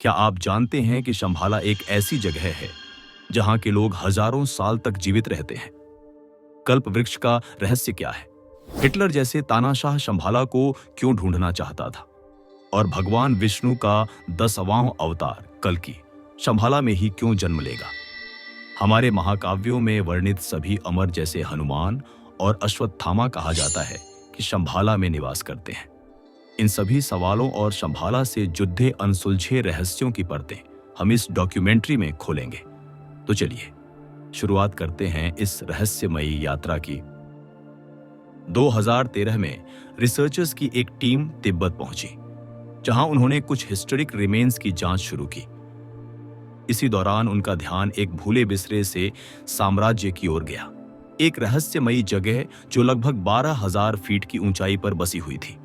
क्या आप जानते हैं कि शंभाला एक ऐसी जगह है जहां के लोग हजारों साल तक जीवित रहते हैं? कल्प वृक्ष का रहस्य क्या है? हिटलर जैसे तानाशाह शंभाला को क्यों ढूंढना चाहता था? और भगवान विष्णु का 10वां अवतार कल्कि शंभाला में ही क्यों जन्म लेगा? हमारे महाकाव्यों में वर्णित सभी अमर जैसे हनुमान और अश्वत्थामा कहा जाता है कि शंभाला में निवास करते हैं। इन सभी सवालों और शंभाला से जुड़े अनसुलझे रहस्यों की परतें हम इस डॉक्यूमेंट्री में खोलेंगे। तो चलिए शुरुआत करते हैं इस रहस्यमयी यात्रा की। 2013 में रिसर्चर्स की एक टीम तिब्बत पहुंची, जहां उन्होंने कुछ हिस्टोरिक रिमेन्स की जांच शुरू की। इसी दौरान उनका ध्यान एक भूले बिसरे से साम्राज्य की ओर गया, एक रहस्यमयी जगह जो लगभग 12,000 फीट की ऊंचाई पर बसी हुई थी।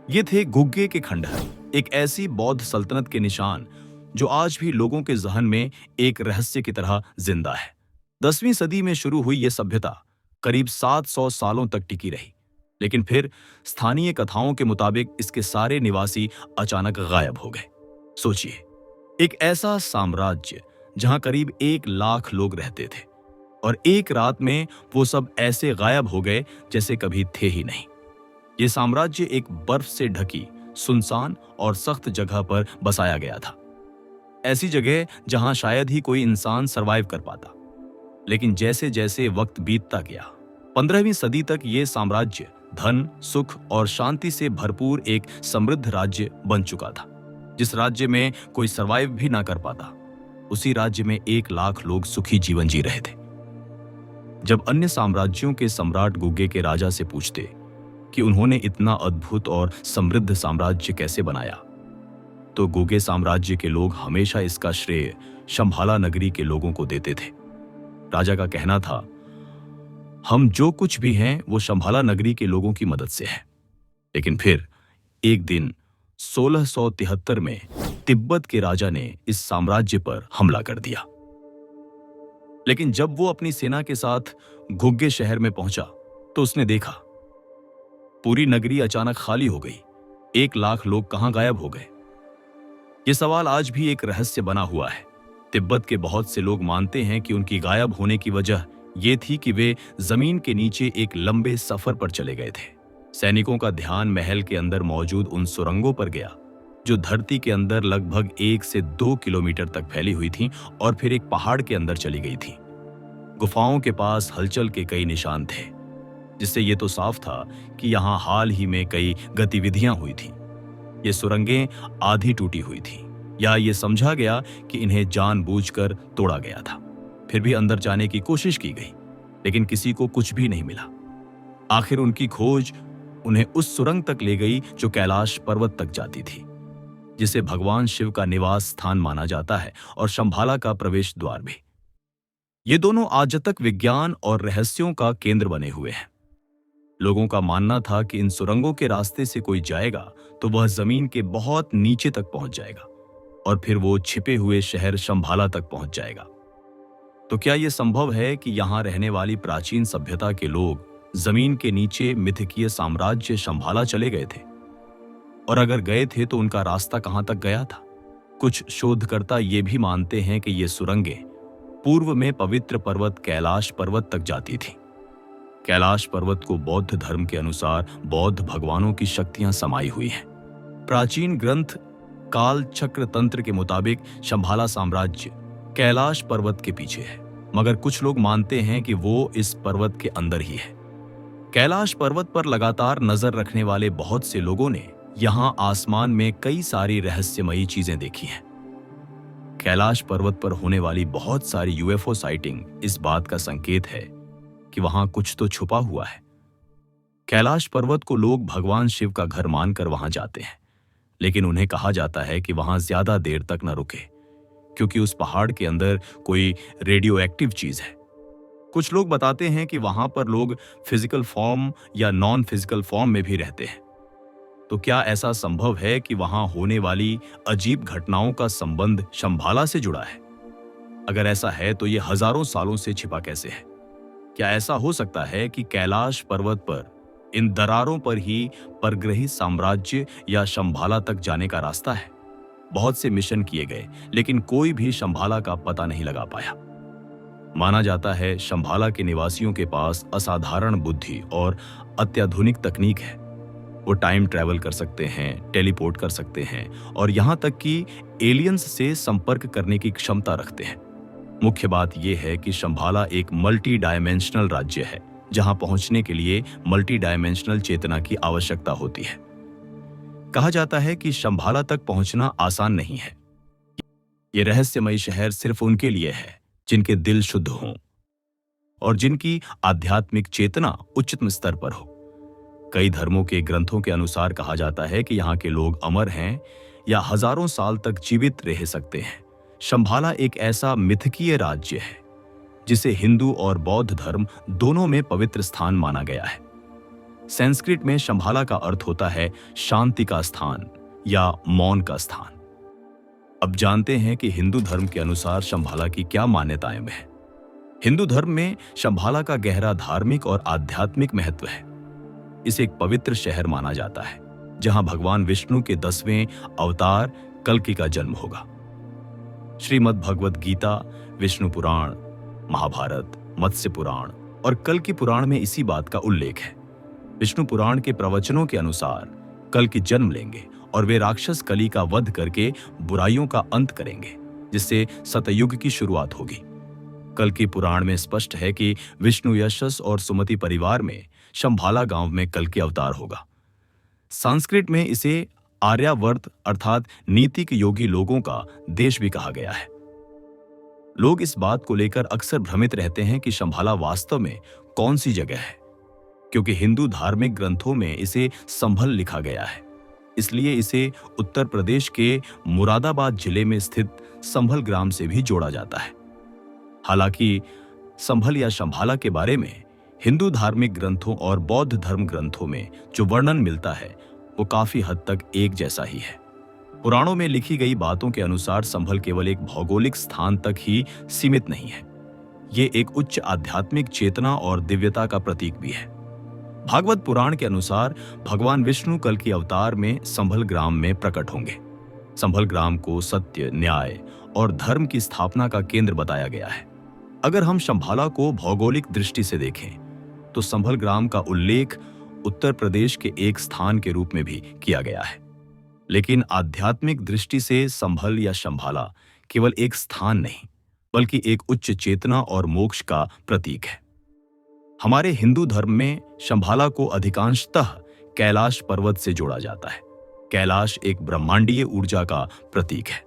ये थे गुग्गे के खंडहर, एक ऐसी बौद्ध सल्तनत के निशान जो आज भी लोगों के जहन में एक रहस्य की तरह जिंदा है। 10वीं सदी में शुरू हुई यह सभ्यता करीब 700 सालों तक टिकी रही, लेकिन फिर स्थानीय कथाओं के मुताबिक इसके सारे निवासी अचानक गायब हो गए। सोचिए, एक ऐसा साम्राज्य जहां करीब 1 लाख लोग रहते थे और एक रात में वो सब ऐसे गायब हो गए जैसे कभी थे ही नहीं। ये साम्राज्य एक बर्फ से ढकी, सुनसान और सख्त जगह पर बसाया गया था, ऐसी जगह जहां शायद ही कोई इंसान सरवाइव कर पाता। लेकिन जैसे जैसे वक्त बीतता गया, 15वीं सदी तक ये साम्राज्य धन, सुख और शांति से भरपूर एक समृद्ध राज्य बन चुका था। जिस राज्य में कोई सरवाइव भी ना कर पाता, उसी राज्य में 1 लाख लोग सुखी जीवन जी रहे थे। जब अन्य साम्राज्यों के सम्राट गुग्गे के राजा से पूछते कि उन्होंने इतना अद्भुत और समृद्ध साम्राज्य कैसे बनाया, तो गुग्गे साम्राज्य के लोग हमेशा इसका श्रेय शंभाला नगरी के लोगों को देते थे। राजा का कहना था, हम जो कुछ भी हैं वो शंभाला नगरी के लोगों की मदद से है। लेकिन फिर एक दिन 1673 में तिब्बत के राजा ने इस साम्राज्य पर हमला कर दिया। लेकिन जब वो अपनी सेना के साथ गुग्गे शहर में पहुंचा तो उसने देखा पूरी नगरी अचानक खाली हो गई। 1 लाख लोग कहां गायब हो गए? ये सवाल आज भी एक रहस्य बना हुआ है। तिब्बत के बहुत से लोग मानते हैं कि उनकी गायब होने की वजह ये थी कि वे जमीन के नीचे एक लंबे सफर पर चले गए थे। सैनिकों का ध्यान महल के अंदर मौजूद उन सुरंगों पर गया जो धरती के अंदर लगभग 1 से 2 किलोमीटर तक फैली हुई थी और फिर एक पहाड़ के अंदर चली गई थी। गुफाओं के पास हलचल के कई निशान थे, जिससे ये तो साफ था कि यहाँ हाल ही में कई गतिविधियां हुई थी। ये सुरंगें आधी टूटी हुई थी या ये समझा गया कि इन्हें जानबूझकर तोड़ा गया था। फिर भी अंदर जाने की कोशिश की गई, लेकिन किसी को कुछ भी नहीं मिला। आखिर उनकी खोज उन्हें उस सुरंग तक ले गई जो कैलाश पर्वत तक जाती थी, जिसे भगवान शिव का निवास स्थान माना जाता है और शंभाला का प्रवेश द्वार भी। ये दोनों आज तक विज्ञान और रहस्यों का केंद्र बने हुए हैं। लोगों का मानना था कि इन सुरंगों के रास्ते से कोई जाएगा तो वह जमीन के बहुत नीचे तक पहुंच जाएगा और फिर वो छिपे हुए शहर शंभाला तक पहुंच जाएगा। तो क्या यह संभव है कि यहां रहने वाली प्राचीन सभ्यता के लोग जमीन के नीचे मिथकीय साम्राज्य शंभाला चले गए थे? और अगर गए थे तो उनका रास्ता कहां तक गया था? कुछ शोधकर्ता ये भी मानते हैं कि ये सुरंगें पूर्व में पवित्र पर्वत कैलाश पर्वत तक जाती थी। कैलाश पर्वत को बौद्ध धर्म के अनुसार बौद्ध भगवानों की शक्तियां समाई हुई हैं। प्राचीन ग्रंथ काल चक्र तंत्र के मुताबिक शंभाला साम्राज्य कैलाश पर्वत के पीछे है, मगर कुछ लोग मानते हैं कि वो इस पर्वत के अंदर ही है। कैलाश पर्वत पर लगातार नजर रखने वाले बहुत से लोगों ने यहां आसमान में कई सारी रहस्यमयी चीजें देखी हैं। कैलाश पर्वत पर होने वाली बहुत सारी यूएफओ साइटिंग इस बात का संकेत है कि वहां कुछ तो छुपा हुआ है। कैलाश पर्वत को लोग भगवान शिव का घर मानकर वहां जाते हैं, लेकिन उन्हें कहा जाता है कि वहां ज्यादा देर तक न रुके, क्योंकि उस पहाड़ के अंदर कोई रेडियो एक्टिव चीज है। कुछ लोग बताते हैं कि वहां पर लोग फिजिकल फॉर्म या नॉन फिजिकल फॉर्म में भी रहते हैं। तो क्या ऐसा संभव है कि वहां होने वाली अजीब घटनाओं का संबंध शंभाला से जुड़ा है? अगर ऐसा है तो यह हजारों सालों से छिपा कैसे है? क्या ऐसा हो सकता है कि कैलाश पर्वत पर इन दरारों पर ही परग्रही साम्राज्य या शंभाला तक जाने का रास्ता है? बहुत से मिशन किए गए, लेकिन कोई भी शंभाला का पता नहीं लगा पाया। माना जाता है शंभाला के निवासियों के पास असाधारण बुद्धि और अत्याधुनिक तकनीक है। वो टाइम ट्रैवल कर सकते हैं, टेलीपोर्ट कर सकते हैं और यहाँ तक कि एलियंस से संपर्क करने की क्षमता रखते हैं। मुख्य बात यह है कि शंभाला एक मल्टी डायमेंशनल राज्य है, जहां पहुंचने के लिए मल्टी डायमेंशनल चेतना की आवश्यकता होती है। कहा जाता है कि शंभाला तक पहुंचना आसान नहीं है। ये रहस्यमयी शहर सिर्फ उनके लिए है जिनके दिल शुद्ध हों और जिनकी आध्यात्मिक चेतना उच्चतम स्तर पर हो। कई धर्मों के ग्रंथों के अनुसार कहा जाता है कि यहाँ के लोग अमर हैं या हजारों साल तक जीवित रह सकते हैं। शंभाला एक ऐसा मिथकीय राज्य है जिसे हिंदू और बौद्ध धर्म दोनों में पवित्र स्थान माना गया है। संस्कृत में शंभाला का अर्थ होता है शांति का स्थान या मौन का स्थान। अब जानते हैं कि हिंदू धर्म के अनुसार शंभाला की क्या मान्यताएं हैं। हिंदू धर्म में शंभाला का गहरा धार्मिक और आध्यात्मिक महत्व है। इसे एक पवित्र शहर माना जाता है जहां भगवान विष्णु के 10वें अवतार कल्कि का जन्म होगा। श्रीमद् भगवद गीता, विष्णु पुराण, महाभारत, मत्स्य पुराण और कल्कि पुराण में इसी बात का उल्लेख है। विष्णु पुराण के प्रवचनों के अनुसार कल्कि जन्म लेंगे और वे राक्षस कली का वध करके बुराइयों का अंत करेंगे, जिससे सतयुग की शुरुआत होगी। कल्कि पुराण में स्पष्ट है कि विष्णु यशस और सुमति परिवार में शंभाला गांव में कल्कि अवतार होगा। संस्कृत में इसे आर्यावर्त अर्थात नीतिक योगी लोगों का देश भी कहा गया है। लोग इस बात को लेकर अक्सर भ्रमित रहते हैं कि शंभाला वास्तव में कौन सी जगह है, क्योंकि हिंदू धार्मिक ग्रंथों में इसे संभल लिखा गया है। इसलिए इसे उत्तर प्रदेश के मुरादाबाद जिले में स्थित संभल ग्राम से भी जोड़ा जाता है। हालांकि संभल या शंभाला के बारे में हिंदू धार्मिक ग्रंथों और बौद्ध धर्म ग्रंथों में जो वर्णन मिलता है वो काफी हद तक एक जैसा ही है। पुराणों में लिखी गई बातों के अनुसार संभल केवल एक भौगोलिक स्थान तक ही सीमित नहीं है, ये एक उच्च आध्यात्मिक चेतना और दिव्यता का प्रतीक भी है। भागवत पुराण के अनुसार भगवान विष्णु कल्कि अवतार में संभल ग्राम में प्रकट होंगे। संभल ग्राम को सत्य, न्याय और धर्म की स्थापना का केंद्र बताया गया है। अगर हम शंभाला को भौगोलिक दृष्टि से देखें तो संभल ग्राम का उल्लेख उत्तर प्रदेश के एक स्थान के रूप में भी किया गया है, लेकिन आध्यात्मिक दृष्टि से संभल या शंभाला केवल एक स्थान नहीं बल्कि एक उच्च चेतना और मोक्ष का प्रतीक है। हमारे हिंदू धर्म में शंभाला को अधिकांशतः कैलाश पर्वत से जोड़ा जाता है। कैलाश एक ब्रह्मांडीय ऊर्जा का प्रतीक है।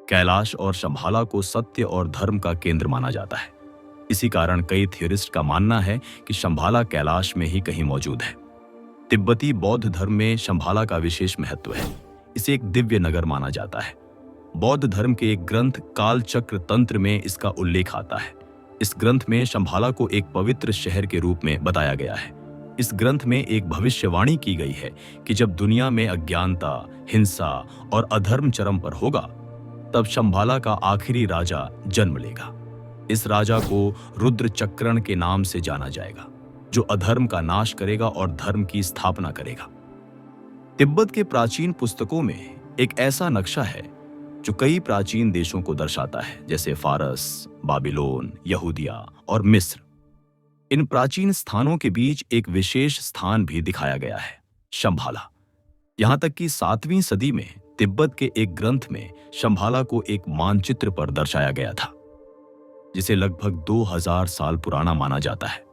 कैलाश और शंभाला को सत्य और धर्म का केंद्र माना जाता है। इसी कारण कई थियोरिस्ट का मानना है कि शंभाला कैलाश में ही कहीं मौजूद है। तिब्बती बौद्ध धर्म में शंभाला का विशेष महत्व है। इसे एक दिव्य नगर माना जाता है। बौद्ध धर्म के एक ग्रंथ कालचक्र तंत्र में इसका उल्लेख आता है। इस ग्रंथ में शंभाला को एक पवित्र शहर के रूप में बताया गया है। इस ग्रंथ में एक भविष्यवाणी की गई है कि जब दुनिया में अज्ञानता, हिंसा और अधर्म चरम पर होगा, तब शंभाला का आखिरी राजा जन्म लेगा। इस राजा को रुद्र चक्रण के नाम से जाना जाएगा, जो अधर्म का नाश करेगा और धर्म की स्थापना करेगा। तिब्बत के प्राचीन पुस्तकों में एक ऐसा नक्शा है जो कई प्राचीन देशों को दर्शाता है, जैसे फारस, बाबिलोन, यहूदिया और मिस्र। इन प्राचीन स्थानों के बीच एक विशेष स्थान भी दिखाया गया है, शंभाला। यहां तक कि 7वीं सदी में तिब्बत के एक ग्रंथ में शंभाला को एक मानचित्र पर दर्शाया गया था, जिसे लगभग 2000 साल पुराना माना जाता है।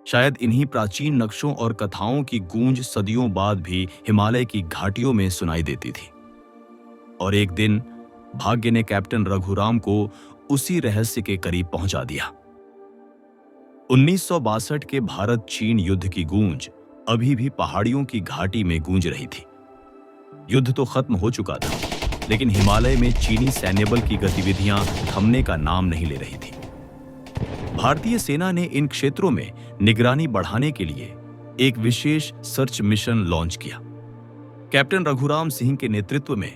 शायद इन्हीं प्राचीन नक्शों और कथाओं की गूंज सदियों बाद भी हिमालय की घाटियों में सुनाई देती थी। और एक दिन भाग्य ने कैप्टन रघुराम को उसी रहस्य के करीब पहुंचा दिया। 1962 के भारत चीन युद्ध की गूंज अभी भी पहाड़ियों की घाटी में गूंज रही थी। युद्ध तो खत्म हो चुका था, लेकिन हिमालय में चीनी सैन्यबल की गतिविधियां थमने का नाम नहीं ले रही थी। भारतीय सेना ने इन क्षेत्रों में निगरानी बढ़ाने के लिए एक विशेष सर्च मिशन लॉन्च किया। कैप्टन रघुराम सिंह के नेतृत्व में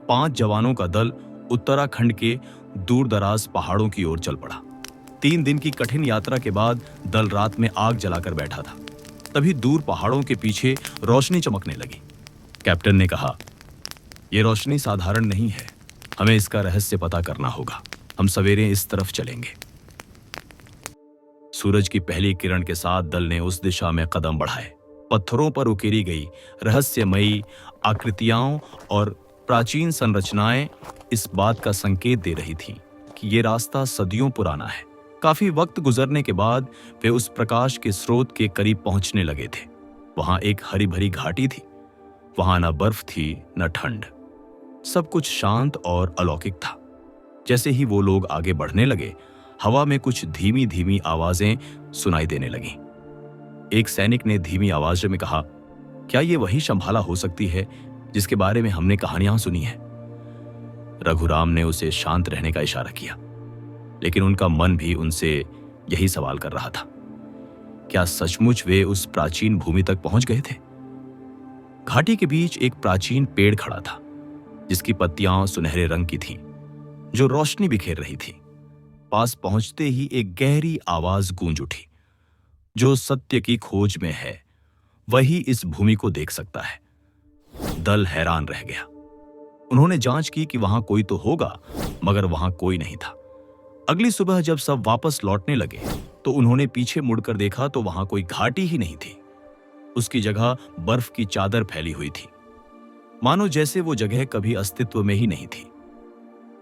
5 जवानों का दल उत्तराखंड के दूरदराज पहाड़ों की ओर चल पड़ा। 3 दिन की कठिन यात्रा के बाद दल रात में आग जलाकर बैठा था। तभी दूर पहाड़ों के पीछे रोशनी चमकने लगी। कैप्टन ने कहा, ये रोशनी साधारण नहीं है। हमें इसका रहस्य पता करना होगा। हम सवेरे इस तरफ चलेंगे। सूरज की पहली किरण के साथ दल ने उस दिशा में कदम बढ़ाए। पत्थरों पर उकेरी गई रहस्यमयी आकृतियां और प्राचीन संरचनाएं इस बात का संकेत दे रही थीं कि ये रास्ता सदियों पुराना है। काफी वक्त गुजरने के बाद वे उस प्रकाश के स्रोत के करीब पहुंचने लगे थे। वहां एक हरी भरी घाटी थी। वहां न बर्फ थी न ठंड। सब कुछ शांत और अलौकिक था। जैसे ही वो लोग आगे बढ़ने लगे, हवा में कुछ धीमी धीमी आवाजें सुनाई देने लगीं। एक सैनिक ने धीमी आवाज में कहा, क्या ये वही शंभाला हो सकती है जिसके बारे में हमने कहानियां सुनी हैं? रघुराम ने उसे शांत रहने का इशारा किया, लेकिन उनका मन भी उनसे यही सवाल कर रहा था। क्या सचमुच वे उस प्राचीन भूमि तक पहुंच गए थे? घाटी के बीच एक प्राचीन पेड़ खड़ा था, जिसकी पत्तियां सुनहरे रंग की थीं, जो रोशनी बिखेर रही थी। पास पहुंचते ही एक गहरी आवाज गूंज उठी, जो सत्य की खोज में है वही इस भूमि को देख सकता है। दल हैरान रह गया। उन्होंने जांच की कि वहां कोई तो होगा, मगर वहां कोई नहीं था। अगली सुबह जब सब वापस लौटने लगे तो उन्होंने पीछे मुड़कर देखा तो वहां कोई घाटी ही नहीं थी। उसकी जगह बर्फ की चादर फैली हुई थी, मानो जैसे वो जगह कभी अस्तित्व में ही नहीं थी।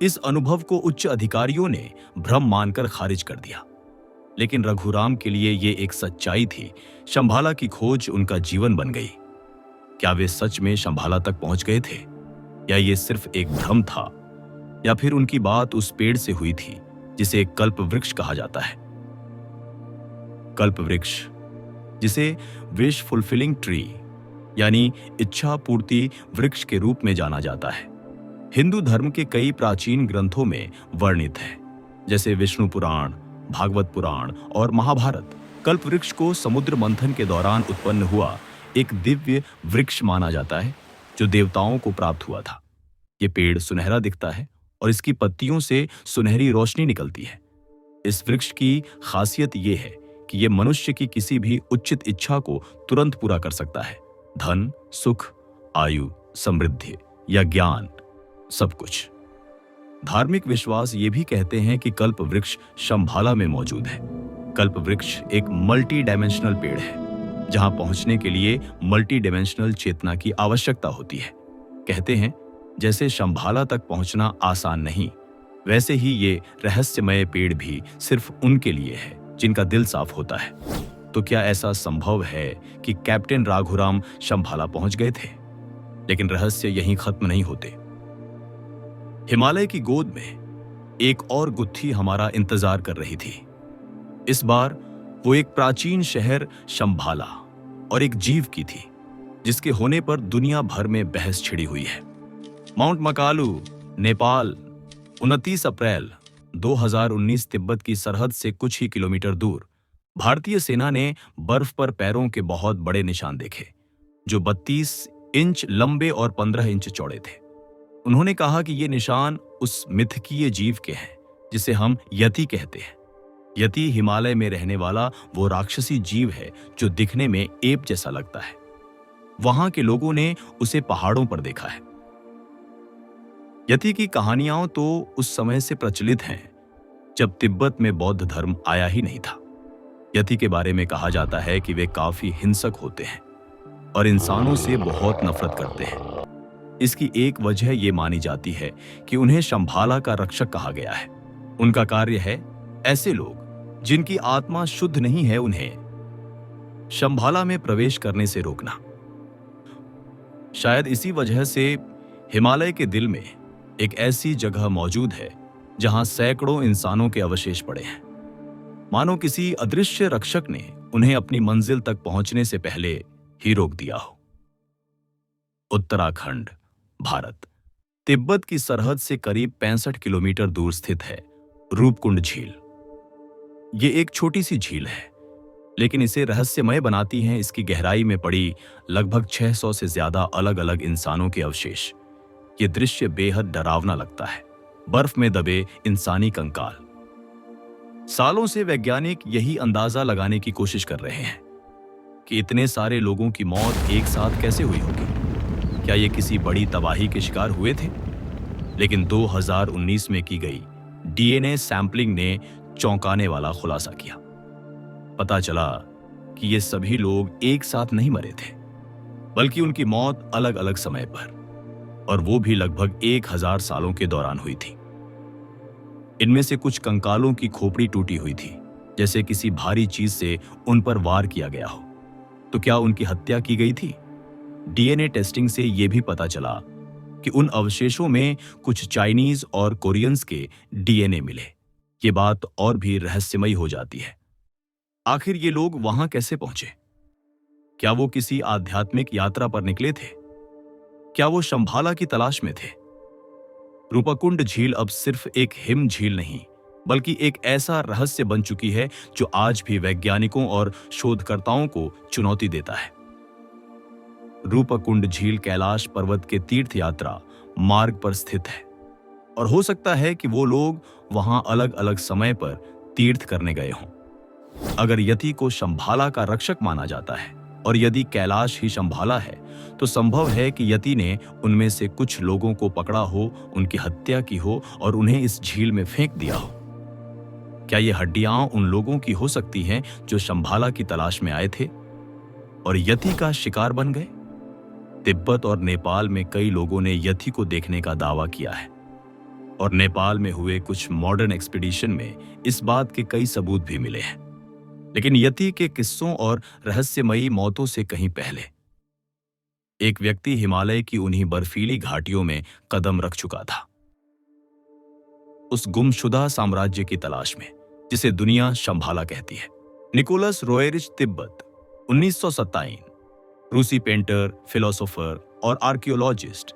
इस अनुभव को उच्च अधिकारियों ने भ्रम मानकर खारिज कर दिया, लेकिन रघुराम के लिए ये एक सच्चाई थी। शंभाला की खोज उनका जीवन बन गई। क्या वे सच में शंभाला तक पहुंच गए थे, या ये सिर्फ एक भ्रम था, या फिर उनकी बात उस पेड़ से हुई थी जिसे कल्प वृक्ष कहा जाता है? कल्प वृक्ष, जिसे विश फुलफिलिंग ट्री यानी इच्छा पूर्ति वृक्ष के रूप में जाना जाता है, हिंदू धर्म के कई प्राचीन ग्रंथों में वर्णित है, जैसे विष्णु पुराण, भागवत पुराण और महाभारत। कल्प वृक्ष को समुद्र मंथन के दौरान उत्पन्न हुआ एक दिव्य वृक्ष माना जाता है, जो देवताओं को प्राप्त हुआ था। ये पेड़ सुनहरा दिखता है और इसकी पत्तियों से सुनहरी रोशनी निकलती है। इस वृक्ष की खासियत ये है कि ये मनुष्य की किसी भी उचित इच्छा को तुरंत पूरा कर सकता है। धन, सुख, आयु, समृद्धि या ज्ञान, सब कुछ। धार्मिक विश्वास ये भी कहते हैं कि कल्प वृक्ष शंभाला में मौजूद है। कल्प वृक्ष एक मल्टी डायमेंशनल पेड़ है, जहां पहुंचने के लिए मल्टी डायमेंशनल चेतना की आवश्यकता होती है। कहते हैं जैसे शंभाला तक पहुंचना आसान नहीं, वैसे ही ये रहस्यमय पेड़ भी सिर्फ उनके लिए है जिनका दिल साफ होता है। तो क्या ऐसा संभव है कि कैप्टन राघुराम शंभाला पहुंच गए थे? लेकिन रहस्य यहीं खत्म नहीं होते। हिमालय की गोद में एक और गुत्थी हमारा इंतजार कर रही थी। इस बार वो एक प्राचीन शहर शंभाला और एक जीव की थी, जिसके होने पर दुनिया भर में बहस छिड़ी हुई है। माउंट मकालू, नेपाल, 29 अप्रैल 2019 तिब्बत की सरहद से कुछ ही किलोमीटर दूर भारतीय सेना ने बर्फ पर पैरों के बहुत बड़े निशान देखे, जो 32 इंच लंबे और 15 इंच चौड़े थे। उन्होंने कहा कि ये निशान उस मिथकीय जीव के हैं जिसे हम यति कहते हैं। यति हिमालय में रहने वाला वो राक्षसी जीव है जो दिखने में एप जैसा लगता है। वहां के लोगों ने उसे पहाड़ों पर देखा है। यति की कहानियां तो उस समय से प्रचलित हैं जब तिब्बत में बौद्ध धर्म आया ही नहीं था। यति के बारे में कहा जाता है कि वे काफी हिंसक होते हैं और इंसानों से बहुत नफरत करते हैं। इसकी एक वजह ये मानी जाती है कि उन्हें शंभाला का रक्षक कहा गया है। उनका कार्य है ऐसे लोग जिनकी आत्मा शुद्ध नहीं है, उन्हें शंभाला में प्रवेश करने से रोकना। शायद इसी वजह से हिमालय के दिल में एक ऐसी जगह मौजूद है जहां सैकड़ों इंसानों के अवशेष पड़े हैं, मानो किसी अदृश्य रक्षक ने उन्हें अपनी मंजिल तक पहुंचने से पहले ही रोक दिया हो। उत्तराखंड, भारत। तिब्बत की सरहद से करीब 65 किलोमीटर दूर स्थित है रूपकुंड झील। ये एक छोटी सी झील है, लेकिन इसे रहस्यमय बनाती हैं इसकी गहराई में पड़ी लगभग 600 से ज्यादा अलग अलग इंसानों के अवशेष। ये दृश्य बेहद डरावना लगता है। बर्फ में दबे इंसानी कंकाल। सालों से वैज्ञानिक यही अंदाजा लगाने की कोशिश कर रहे हैं कि इतने सारे लोगों की मौत एक साथ कैसे हुई होगी। क्या ये किसी बड़ी तबाही के शिकार हुए थे? लेकिन 2019 में की गई डीएनए सैंपलिंग ने चौंकाने वाला खुलासा किया। पता चला कि ये सभी लोग एक साथ नहीं मरे थे, बल्कि उनकी मौत अलग अलग समय पर, और वो भी लगभग 1000 सालों के दौरान हुई थी। इनमें से कुछ कंकालों की खोपड़ी टूटी हुई थी, जैसे किसी भारी चीज से उन पर वार किया गया हो। तो क्या उनकी हत्या की गई थी? डीएनए टेस्टिंग से यह भी पता चला कि उन अवशेषों में कुछ चाइनीज और कोरियंस के डीएनए मिले। ये बात और भी रहस्यमयी हो जाती है। आखिर ये लोग वहां कैसे पहुंचे? क्या वो किसी आध्यात्मिक यात्रा पर निकले थे? क्या वो शंभाला की तलाश में थे? रूपकुंड झील अब सिर्फ एक हिम झील नहीं, बल्कि एक ऐसा रहस्य बन चुकी है जो आज भी वैज्ञानिकों और शोधकर्ताओं को चुनौती देता है। रूपकुंड झील कैलाश पर्वत के तीर्थ यात्रा मार्ग पर स्थित है, और हो सकता है कि वो लोग वहां अलग अलग समय पर तीर्थ करने गए हों। अगर यति को शंभाला का रक्षक माना जाता है, और यदि कैलाश ही शंभाला है, तो संभव है कि यति ने उनमें से कुछ लोगों को पकड़ा हो, उनकी हत्या की हो और उन्हें इस झील में फेंक दिया हो। क्या ये हड्डियां उन लोगों की हो सकती हैं जो शंभाला की तलाश में आए थे और यति का शिकार बन गए? तिब्बत और नेपाल में कई लोगों ने यति को देखने का दावा किया है, और नेपाल में हुए कुछ मॉडर्न एक्सपीडिशन में इस बात के कई सबूत भी मिले हैं। लेकिन यति के किस्सों और रहस्यमयी मौतों से कहीं पहले एक व्यक्ति हिमालय की उन्हीं बर्फीली घाटियों में कदम रख चुका था, उस गुमशुदा साम्राज्य की तलाश में जिसे दुनिया शंभाला कहती है। निकोलस रोएरिच तिब्बत 1927। रूसी पेंटर, फिलोसोफर और आर्कियोलॉजिस्ट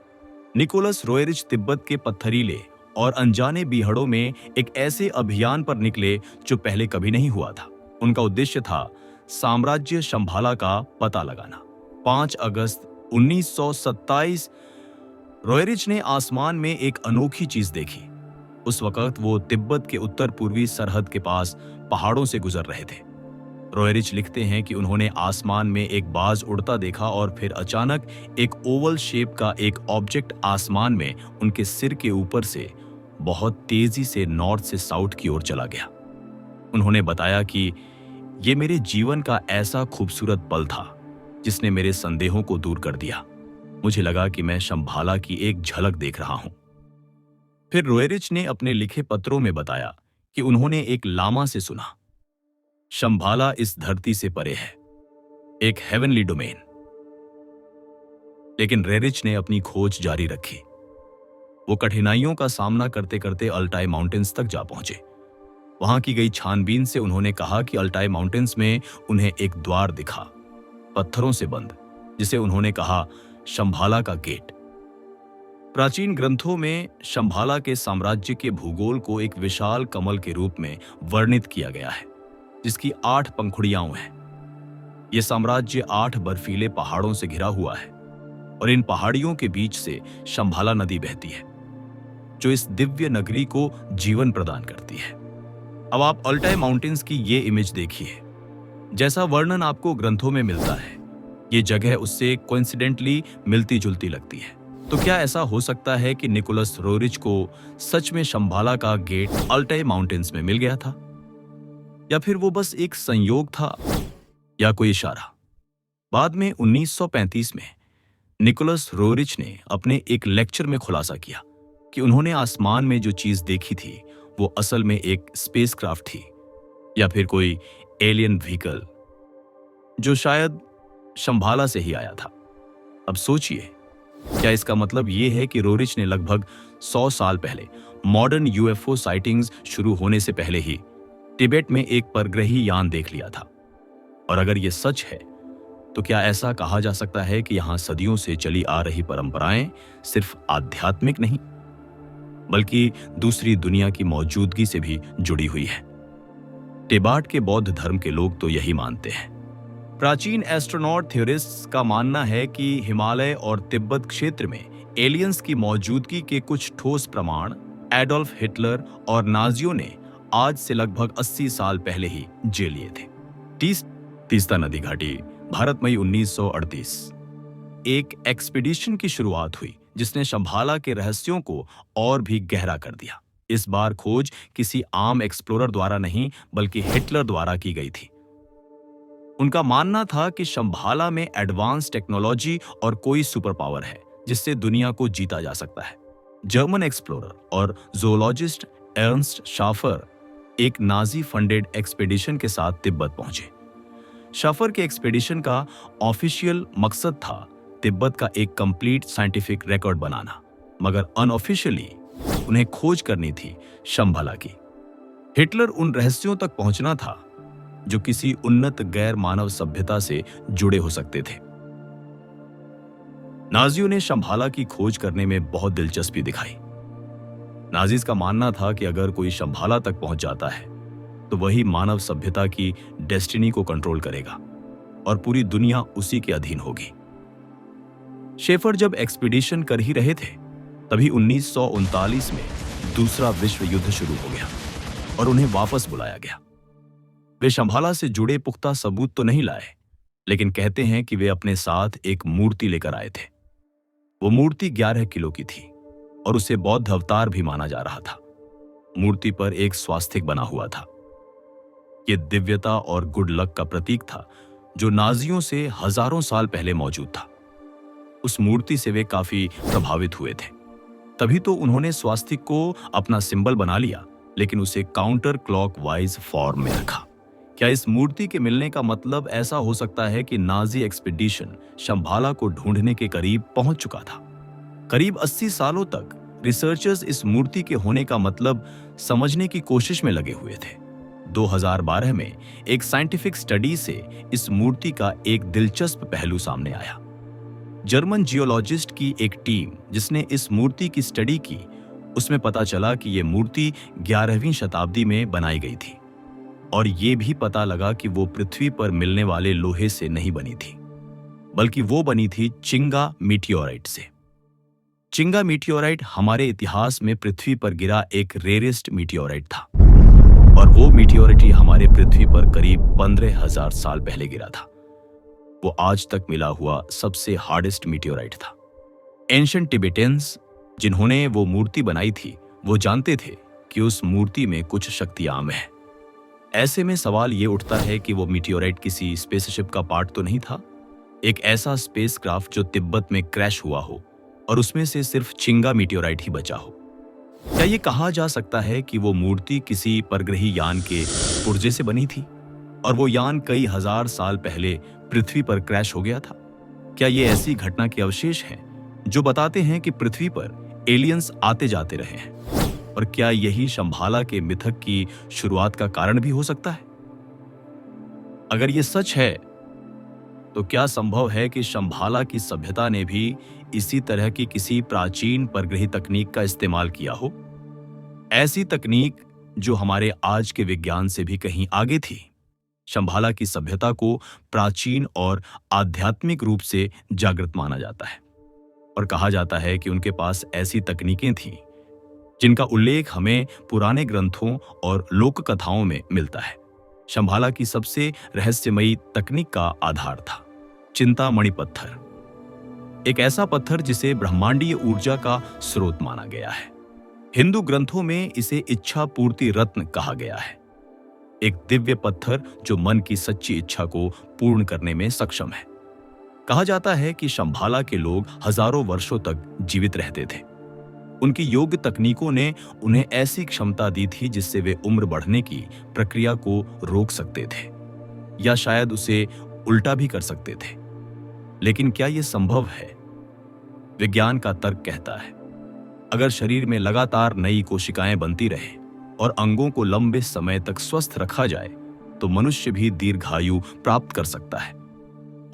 निकोलस रोएरिच तिब्बत के पत्थरीले और अनजाने बीहड़ों में एक ऐसे अभियान पर निकले जो पहले कभी नहीं हुआ था। उनका उद्देश्य था साम्राज्य शंभाला का पता लगाना। 5 अगस्त 1927 रोएरिच ने आसमान में एक अनोखी चीज देखी। उस वक्त वो तिब्बत के उत्तर पूर्वी सरहद के पास पहाड़ों से गुजर रहे थे। रोएरिच लिखते हैं कि उन्होंने आसमान में एक बाज उड़ता देखा, और फिर अचानक एक ओवल शेप का एक ऑब्जेक्ट आसमान में उनके सिर के ऊपर से बहुत तेजी से नॉर्थ से साउथ की ओर चला गया। उन्होंने बताया कि ये मेरे जीवन का ऐसा खूबसूरत पल था जिसने मेरे संदेहों को दूर कर दिया। मुझे लगा कि मैं शंभाला की एक झलक देख रहा हूं। फिर रोएरिच ने अपने लिखे पत्रों में बताया कि उन्होंने एक लामा से सुना, शंभाला इस धरती से परे है, एक हेवनली डोमेन। लेकिन रोएरिच ने अपनी खोज जारी रखी। वो कठिनाइयों का सामना करते करते अल्टाई माउंटेन्स तक जा पहुंचे। वहां की गई छानबीन से उन्होंने कहा कि अल्टाई माउंटेन्स में उन्हें एक द्वार दिखा, पत्थरों से बंद, जिसे उन्होंने कहा शंभाला का गेट। प्राचीन ग्रंथों में शंभाला के साम्राज्य के भूगोल को एक विशाल कमल के रूप में वर्णित किया गया है, जिसकी 8 पंखुड़ियां हैं। यह साम्राज्य 8 बर्फीले पहाड़ों से घिरा हुआ है, और इन पहाड़ियों के बीच से शंभाला नदी बहती है, जो इस दिव्य नगरी को जीवन प्रदान करती है। अब आप अल्टाई माउंटेन्स की ये इमेज देखिए। जैसा वर्णन आपको ग्रंथों में मिलता है, ये जगह उससे कोइंसिडेंटली मिलती जुलती लगती है। तो क्या ऐसा हो सकता है कि निकोलस रोएरिच को सच में शंभाला का गेट अल्टाई माउंटेन्स में मिल गया था, या फिर वो बस एक संयोग था या कोई इशारा? बाद में 1935 में निकोलस रोएरिच ने अपने एक लेक्चर में खुलासा किया कि उन्होंने आसमान में जो चीज देखी थी वो असल में एक स्पेसक्राफ्ट थी, या फिर कोई एलियन व्हीकल जो शायद शंभाला से ही आया था। अब सोचिए, क्या इसका मतलब यह है कि रोएरिच ने लगभग 100 साल पहले मॉडर्न यूएफओ साइटिंग्स शुरू होने से पहले ही तिब्बत में एक परग्रही यान देख लिया था? और अगर यह सच है, तो क्या ऐसा कहा जा सकता है कि यहां सदियों से चली आ रही परंपराएं सिर्फ आध्यात्मिक नहीं, बल्कि दूसरी दुनिया की मौजूदगी से भी जुड़ी हुई है? तिब्बत के बौद्ध धर्म के लोग तो यही मानते हैं। प्राचीन एस्ट्रोनॉट थ्योरिस्ट्स का मानना है कि हिमालय और तिब्बत क्षेत्र में एलियंस की मौजूदगी के कुछ ठोस प्रमाण एडोल्फ हिटलर और नाजियों ने आज से लगभग 80 साल पहले ही झेल लिए थे। तीस्ता नदी घाटी, भारत मई 1938। एक एक्सपीडिशन की शुरुआत हुई जिसने शंभाला के रहस्यों को और भी गहरा कर दिया। इस बार खोज किसी आम एक्सप्लोरर द्वारा नहीं बल्कि हिटलर द्वारा की गई थी। उनका मानना था कि शंभाला में एडवांस टेक्नोलॉजी और कोई सुपर पावर है जिससे दुनिया को जीता जा सकता है। जर्मन एक्सप्लोरर और ज़ूलॉजिस्ट एर्नस्ट शाफर एक नाजी फंडेड एक्सपीडिशन के साथ तिब्बत पहुंचे। शाफर के एक्सपीडिशन का ऑफिशियल मकसद था तिब्बत का एक कंप्लीट साइंटिफिक रिकॉर्ड बनाना, मगर अनऑफिशियली उन्हें खोज करनी थी शंभाला की। हिटलर उन रहस्यों तक पहुंचना था जो किसी उन्नत गैर मानव सभ्यता से जुड़े हो सकते थे। नाजियों ने शंभाला की खोज करने में बहुत दिलचस्पी दिखाई। नाजीज का मानना था कि अगर कोई शंभाला तक पहुंच जाता है तो वही मानव सभ्यता की डेस्टिनी को कंट्रोल करेगा और पूरी दुनिया उसी के अधीन होगी। शेफर जब एक्सपीडिशन कर ही रहे थे तभी 1939 में दूसरा विश्व युद्ध शुरू हो गया और उन्हें वापस बुलाया गया। वे शंभाला से जुड़े पुख्ता सबूत तो नहीं लाए, लेकिन कहते हैं कि वे अपने साथ एक मूर्ति लेकर आए थे। वो मूर्ति 11 किलो की थी और उसे बौद्ध अवतार भी माना जा रहा था। मूर्ति पर एक स्वास्तिक बना हुआ था। यह दिव्यता और गुड लक का प्रतीक था जो नाजियों से हजारों साल पहले मौजूद था। उस मूर्ति से वे काफी प्रभावित हुए थे, तभी तो उन्होंने स्वास्तिक को अपना सिंबल बना लिया, लेकिन उसे काउंटर क्लॉकवाइज फॉर्म में रखा। क्या इस मूर्ति के मिलने का मतलब ऐसा हो सकता है कि नाजी एक्सपीडिशन शंभाला को ढूंढने के करीब पहुंच चुका था? करीब 80 सालों तक रिसर्चर्स इस मूर्ति के होने का मतलब समझने की कोशिश में लगे हुए थे। 2012 में एक साइंटिफिक स्टडी से इस मूर्ति का एक दिलचस्प पहलू सामने आया। जर्मन जियोलॉजिस्ट की एक टीम जिसने इस मूर्ति की स्टडी की, उसमें पता चला कि यह मूर्ति 11वीं शताब्दी में बनाई गई थी और यह भी पता लगा कि वो पृथ्वी पर मिलने वाले लोहे से नहीं बनी थी, बल्कि वो बनी थी चिंगा मीटियोराइट से। चिंगा मीटियोराइट हमारे इतिहास में पृथ्वी पर गिरा एक रेयरेस्ट मीटियोराइट था और वो मीटियोराइट हमारे पृथ्वी पर करीब 15,000 साल पहले गिरा था। वो आज तक मिला हुआ सबसे हार्डेस्ट मीटियोराइट था। एंशिएंट टिबेटियंस जिन्होंने वो मूर्ति बनाई थी, वो जानते थे कि उस मूर्ति में कुछ शक्ति आम है। ऐसे में सवाल ये उठता है कि वो मीटियोराइट किसी स्पेसशिप का पार्ट तो नहीं था, एक ऐसा स्पेसक्राफ्ट जो तिब्बत में क्रैश हुआ हो और उसमें से सिर्फ चिंगा मीटियोराइट ही बचा हो। क्या ये कहा जा सकता है कि वो मूर्ति किसी परग्रही यान के पुर्जे से बनी थी और वो यान कई हजार साल पहले पृथ्वी पर क्रैश हो गया था? क्या ये ऐसी घटना के अवशेष हैं जो बताते हैं कि पृथ्वी पर एलियंस आते जाते रहे हैं? और क्या यही शंभाला के मिथक की शुरुआत का कारण भी हो सकता है? अगर ये सच है तो क्या संभव है कि शंभाला की सभ्यता ने भी इसी तरह की किसी प्राचीन परग्रही तकनीक का इस्तेमाल किया हो? ऐसी तकनीक जो हमारे आज के विज्ञान से भी कहीं आगे थी। शंभाला की सभ्यता को प्राचीन और आध्यात्मिक रूप से जागृत माना जाता है और कहा जाता है कि उनके पास ऐसी तकनीकें थीं जिनका उल्लेख हमें पुराने ग्रंथों और लोक कथाओं में मिलता है। शंभाला की सबसे रहस्यमयी तकनीक का आधार था चिंतामणि पत्थर, एक ऐसा पत्थर जिसे ब्रह्मांडीय ऊर्जा का स्रोत माना गया है। हिंदू ग्रंथों में इसे इच्छा पूर्ति रत्न कहा गया है, एक दिव्य पत्थर जो मन की सच्ची इच्छा को पूर्ण करने में सक्षम है। कहा जाता है कि शंभाला के लोग हजारों वर्षों तक जीवित रहते थे। उनकी योग तकनीकों ने उन्हें ऐसी क्षमता दी थी जिससे वे उम्र बढ़ने की प्रक्रिया को रोक सकते थे या शायद उसे उल्टा भी कर सकते थे। लेकिन क्या यह संभव है? विज्ञान का तर्क कहता है अगर शरीर में लगातार नई कोशिकाएं बनती रहे और अंगों को लंबे समय तक स्वस्थ रखा जाए तो मनुष्य भी दीर्घायु प्राप्त कर सकता है।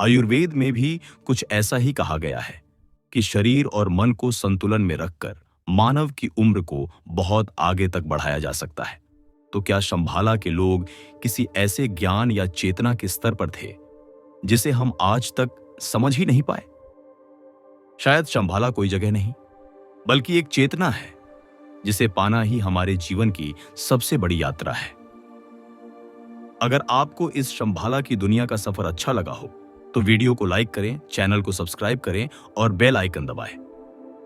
आयुर्वेद में भी कुछ ऐसा ही कहा गया है कि शरीर और मन को संतुलन में रखकर मानव की उम्र को बहुत आगे तक बढ़ाया जा सकता है। तो क्या शंभाला के लोग किसी ऐसे ज्ञान या चेतना के स्तर पर थे जिसे हम आज तक समझ ही नहीं पाए? शायद शंभाला कोई जगह नहीं, बल्कि एक चेतना है जिसे पाना ही हमारे जीवन की सबसे बड़ी यात्रा है। अगर आपको इस शंभाला की दुनिया का सफर अच्छा लगा हो तो वीडियो को लाइक करें, चैनल को सब्सक्राइब करें और बेल आइकन दबाएं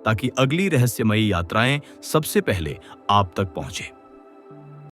ताकि अगली रहस्यमयी यात्राएं सबसे पहले आप तक पहुंचे।